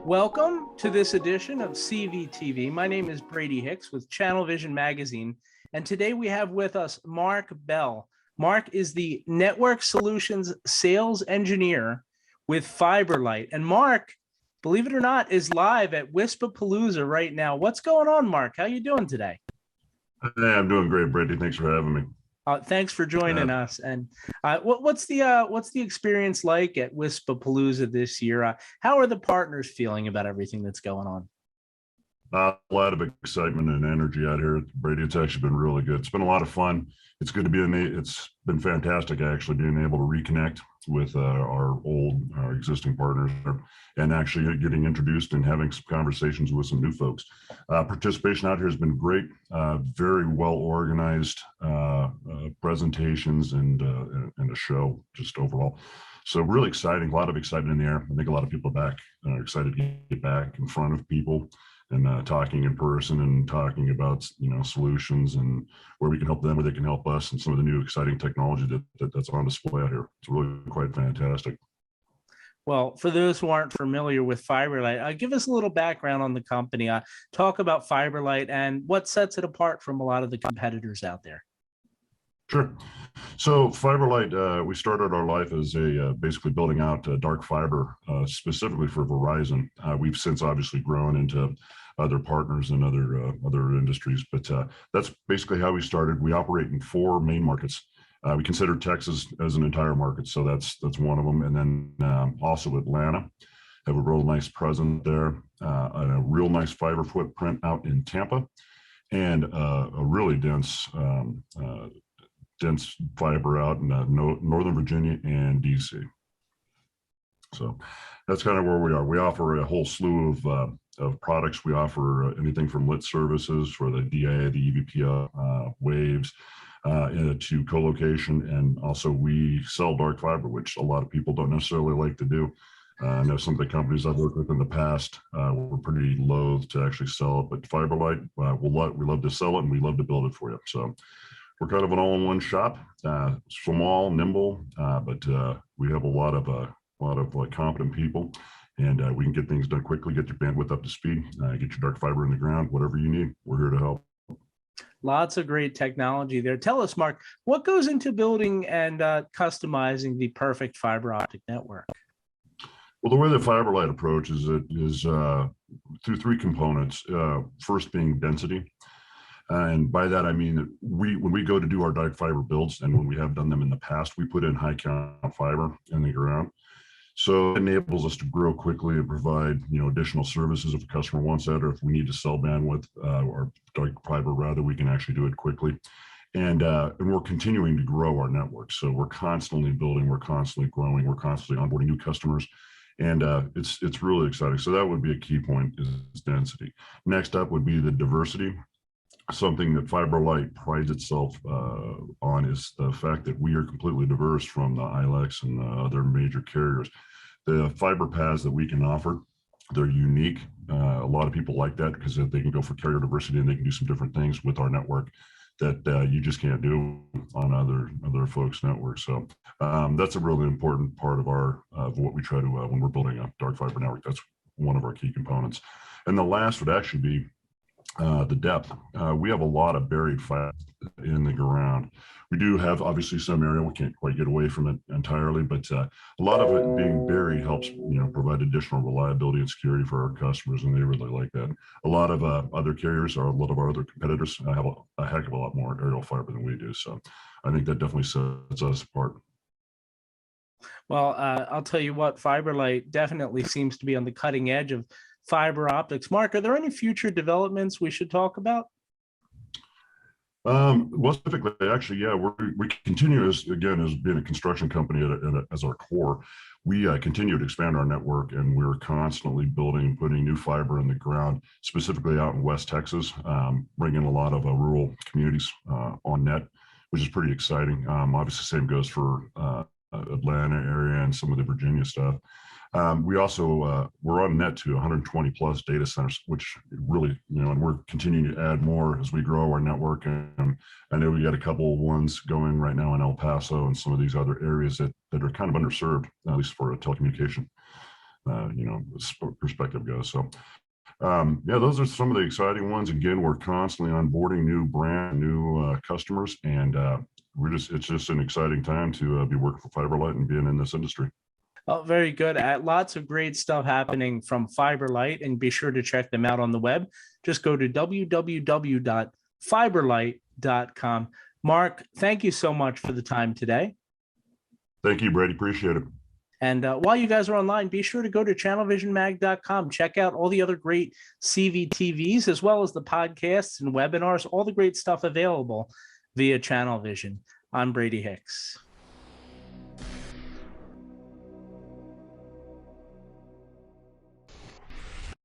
Welcome to this edition of CVTV. My name is Brady Hicks with ChannelVision magazine, and today we have with us Mark Bell. Mark is the Network Solutions Sales Engineer with FiberLight. And Mark, believe it or not, is live at WISPApalooza right now. What's going on, Mark? How you doing today? Hey, I'm doing great, Brady. Thanks for having me. Thanks for joining us. And what's the experience like at WISPApalooza this year? How are the partners feeling about everything that's going on? A lot of excitement and energy out here, Brady. It's actually been really good. It's been a lot of fun. It's good to be it's been fantastic actually being able to reconnect with our existing partners and actually getting introduced and having some conversations with some new folks. Participation out here has been great. Very well organized presentations and a show just overall. So really exciting, a lot of excitement in the air. I think a lot of people are excited to get back in front of people and talking in person and talking about solutions and where we can help them, where they can help us, and some of the new exciting technology that's on display out here. It's really quite fantastic. Well, for those who aren't familiar with FiberLight, give us a little background on the company. Talk about FiberLight and what sets it apart from a lot of the competitors out there. Sure. So FiberLight, we started our life as basically building out dark fiber specifically for Verizon. We've since obviously grown into other partners and other industries, but that's basically how we started. We operate in 4 main markets. We consider Texas as an entire market, so that's one of them, and then also Atlanta. Have a real nice presence there, a real nice fiber footprint out in Tampa, and a really dense fiber out in Northern Virginia and DC. So that's kind of where we are. We offer a whole slew of products. We offer anything from lit services for the DIA, the EVPN waves, to co-location, and also we sell dark fiber, which a lot of people don't necessarily like to do. I know some of the companies I've worked with in the past were pretty loath to actually sell it, but FiberLight, we love to sell it and we love to build it for you. So we're kind of an all-in-one shop, small, nimble, but we have a lot of competent people, and we can get things done quickly, get your bandwidth up to speed, get your dark fiber in the ground, whatever you need. We're here to help. Lots of great technology there. Tell us, Mark, what goes into building and customizing the perfect fiber optic network? Well, the way the FiberLight approach is through 3 components. First being density. And by that, I mean that when we go to do our dark fiber builds, and when we have done them in the past, we put in high count fiber in the ground. So it enables us to grow quickly and provide additional services if a customer wants that, or if we need to sell bandwidth or dark fiber, rather, we can actually do it quickly. And we're continuing to grow our network. So we're constantly building, we're constantly growing, we're constantly onboarding new customers. And it's really exciting. So that would be a key point, is density. Next up would be the diversity. Something that FiberLight prides itself on is the fact that we are completely diverse from the ILECs and the other major carriers. The fiber paths that we can offer, they're unique. A lot of people like that because they can go for carrier diversity and they can do some different things with our network that you just can't do on other folks' networks. So that's a really important part of what we try to when we're building a dark fiber network. That's one of our key components. And the last would actually be the depth. We have a lot of buried fiber in the ground. We do have obviously some area, we can't quite get away from it entirely, but a lot of it being buried helps provide additional reliability and security for our customers, and they really like that. A lot of other carriers, or a lot of our other competitors, have a heck of a lot more aerial fiber than we do. So I think that definitely sets us apart. Well, I'll tell you what, FiberLight definitely seems to be on the cutting edge of fiber optics. Mark, are there any future developments we should talk about? Well, specifically, actually, yeah, we continue as being a construction company as our core. We continue to expand our network, and we're constantly building and putting new fiber in the ground, specifically out in West Texas, bringing a lot of rural communities on net, which is pretty exciting. Obviously, same goes for Atlanta area and some of the Virginia stuff. We also, we're on net to 120 plus data centers, which really, and we're continuing to add more as we grow our network. And I know we got a couple of ones going right now in El Paso and some of these other areas that are kind of underserved, at least for telecommunication. perspective goes. So yeah, those are some of the exciting ones. Again, we're constantly onboarding new customers, and it's just an exciting time to be working for FiberLight and being in this industry. Oh, very good. Lots of great stuff happening from FiberLight, and be sure to check them out on the web. Just go to www.fiberlight.com. Mark, thank you so much for the time today. Thank you, Brady. Appreciate it. And while you guys are online, be sure to go to channelvisionmag.com. Check out all the other great CVTVs, as well as the podcasts and webinars, all the great stuff available via ChannelVision. I'm Brady Hicks.